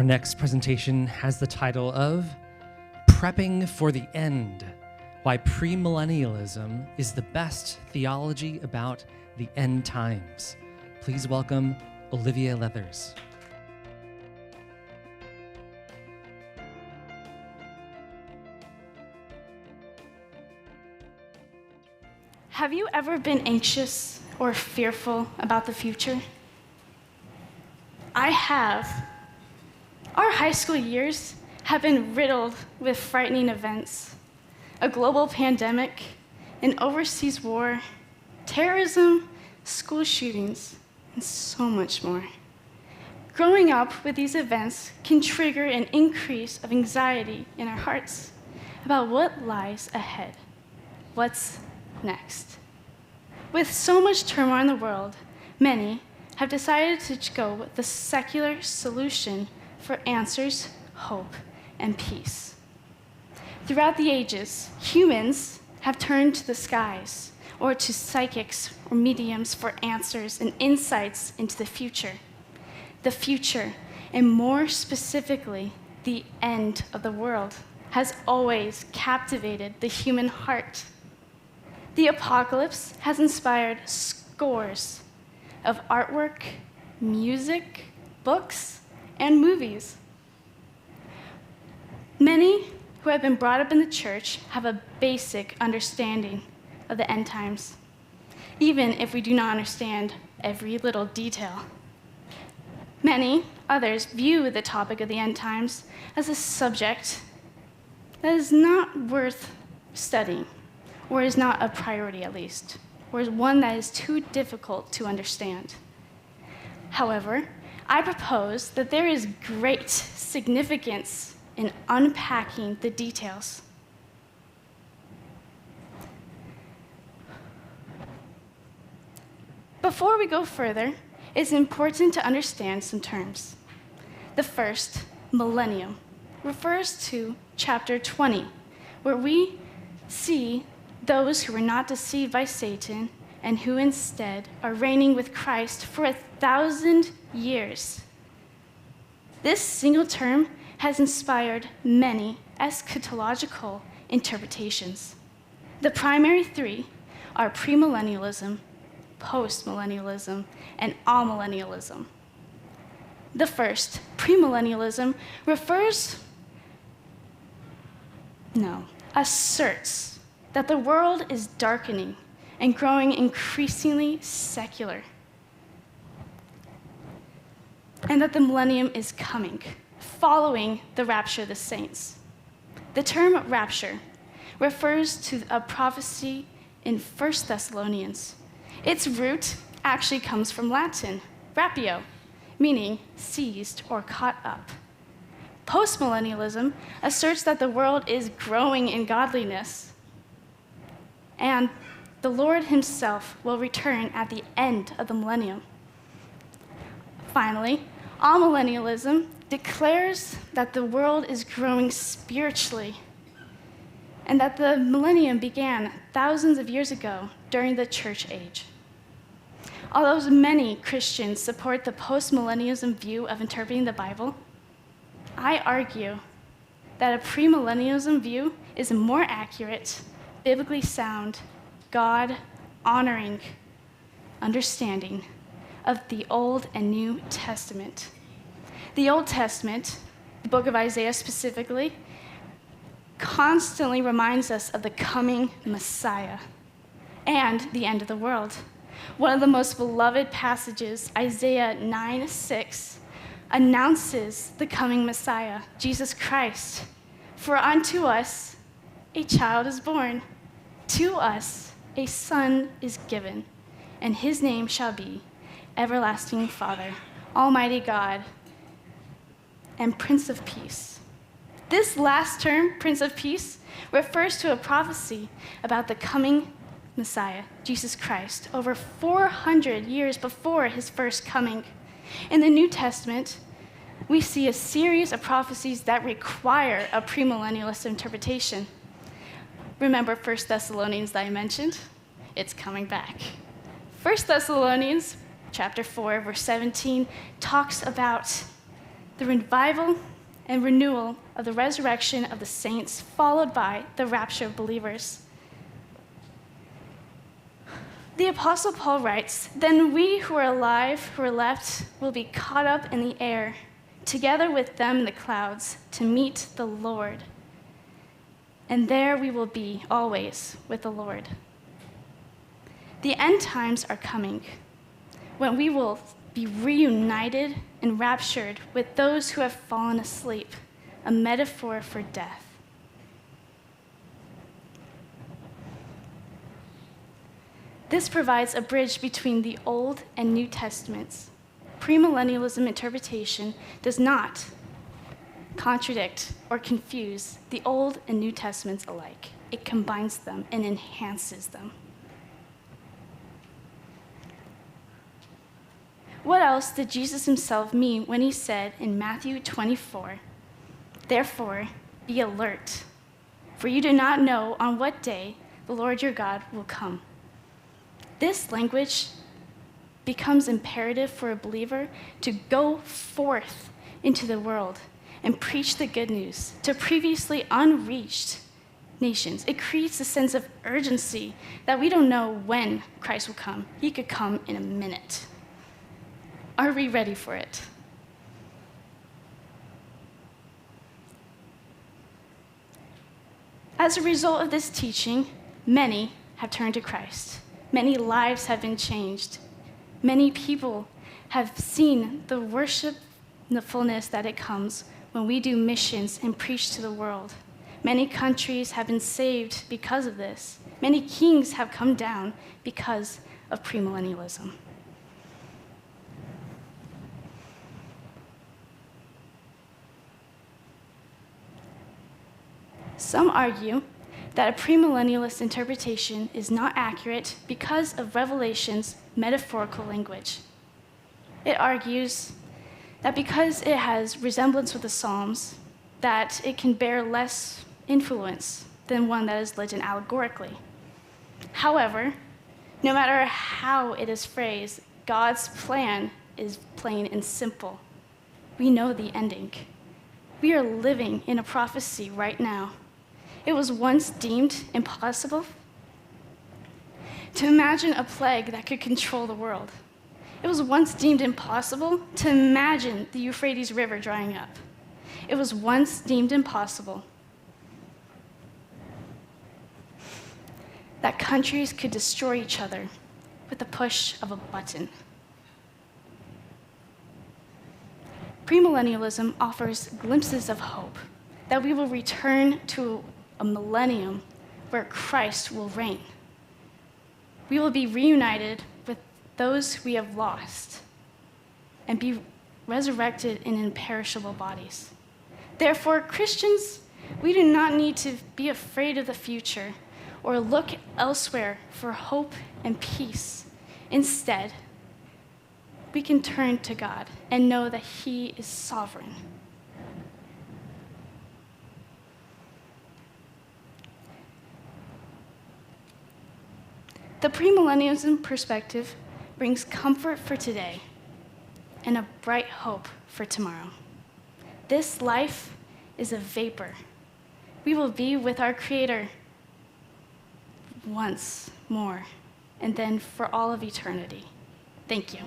next presentation has the title of Prepping for the End, Why Premillennialism is the Best Theology About the End Times. Please welcome Olivia Leathers. Have you ever been anxious or fearful about the future? I have. Our high school years have been riddled with frightening events: a global pandemic, an overseas war, terrorism, school shootings, and so much more. Growing up with these events can trigger an increase of anxiety in our hearts about what lies ahead. What's next? With so much turmoil in the world, many have decided to go with the secular solution for answers, hope, and peace. Throughout the ages, humans have turned to the skies or to psychics or mediums for answers and insights into the future. The future, and more specifically, the end of the world, has always captivated the human heart. The apocalypse has inspired scores of artwork, music, books, and movies. Many who have been brought up in the church have a basic understanding of the end times, even if we do not understand every little detail. Many others view the topic of the end times as a subject that is not worth studying, or is not a priority at least, or is one that is too difficult to understand. However, I propose that there is great significance in unpacking the details. Before we go further, it's important to understand some terms. The first, millennium, refers to chapter 20, where we see those who were not deceived by Satan and who instead are reigning with Christ for 1,000 years. This single term has inspired many eschatological interpretations. The primary three are premillennialism, postmillennialism, and amillennialism. The first, premillennialism, asserts that the world is darkening and growing increasingly secular, and that the millennium is coming, following the rapture of the saints. The term rapture refers to a prophecy in 1 Thessalonians. Its root actually comes from Latin, rapio, meaning seized or caught up. Postmillennialism asserts that the world is growing in godliness, and the Lord himself will return at the end of the millennium. Finally, amillennialism declares that the world is growing spiritually and that the millennium began thousands of years ago during the church age. Although many Christians support the postmillennialism view of interpreting the Bible, I argue that a premillennialism view is a more accurate, biblically sound, God-honoring understanding of the Old and New Testament. The Old Testament, the book of Isaiah specifically, constantly reminds us of the coming Messiah and the end of the world. One of the most beloved passages, Isaiah 9:6, announces the coming Messiah, Jesus Christ. For unto us a child is born, to us a son is given, and his name shall be Everlasting Father, Almighty God, and Prince of Peace. This last term, Prince of Peace, refers to a prophecy about the coming Messiah, Jesus Christ, over 400 years before his first coming. In the New Testament, we see a series of prophecies that require a premillennialist interpretation. Remember 1 Thessalonians that I mentioned? It's coming back. 1 Thessalonians chapter 4, verse 17 talks about the revival and renewal of the resurrection of the saints, followed by the rapture of believers. The Apostle Paul writes, "Then we who are alive, who are left, will be caught up in the air, together with them in the clouds, to meet the Lord. And there we will be always with the Lord." The end times are coming, when we will be reunited and raptured with those who have fallen asleep, a metaphor for death. This provides a bridge between the Old and New Testaments. Premillennialism interpretation does not contradict or confuse the Old and New Testaments alike. It combines them and enhances them. What else did Jesus himself mean when he said in Matthew 24, "Therefore, be alert, for you do not know on what day the Lord your God will come"? This language becomes imperative for a believer to go forth into the world and preach the good news to previously unreached nations. It creates a sense of urgency that we don't know when Christ will come. He could come in a minute. Are we ready for it? As a result of this teaching, many have turned to Christ. Many lives have been changed. Many people have seen the worshipfulness that it comes when we do missions and preach to the world. Many countries have been saved because of this. Many kings have come down because of premillennialism. Some argue that a premillennialist interpretation is not accurate because of Revelation's metaphorical language. It argues that because it has resemblance with the Psalms, that it can bear less influence than one that is written allegorically. However, no matter how it is phrased, God's plan is plain and simple. We know the ending. We are living in a prophecy right now. It was once deemed impossible to imagine a plague that could control the world. It was once deemed impossible to imagine the Euphrates River drying up. It was once deemed impossible that countries could destroy each other with the push of a button. Premillennialism offers glimpses of hope that we will return to a millennium where Christ will reign. We will be reunited with those we have lost and be resurrected in imperishable bodies. Therefore, Christians, we do not need to be afraid of the future or look elsewhere for hope and peace. Instead, we can turn to God and know that He is sovereign. The premillennialism perspective brings comfort for today and a bright hope for tomorrow. This life is a vapor. We will be with our Creator once more, and then for all of eternity. Thank you.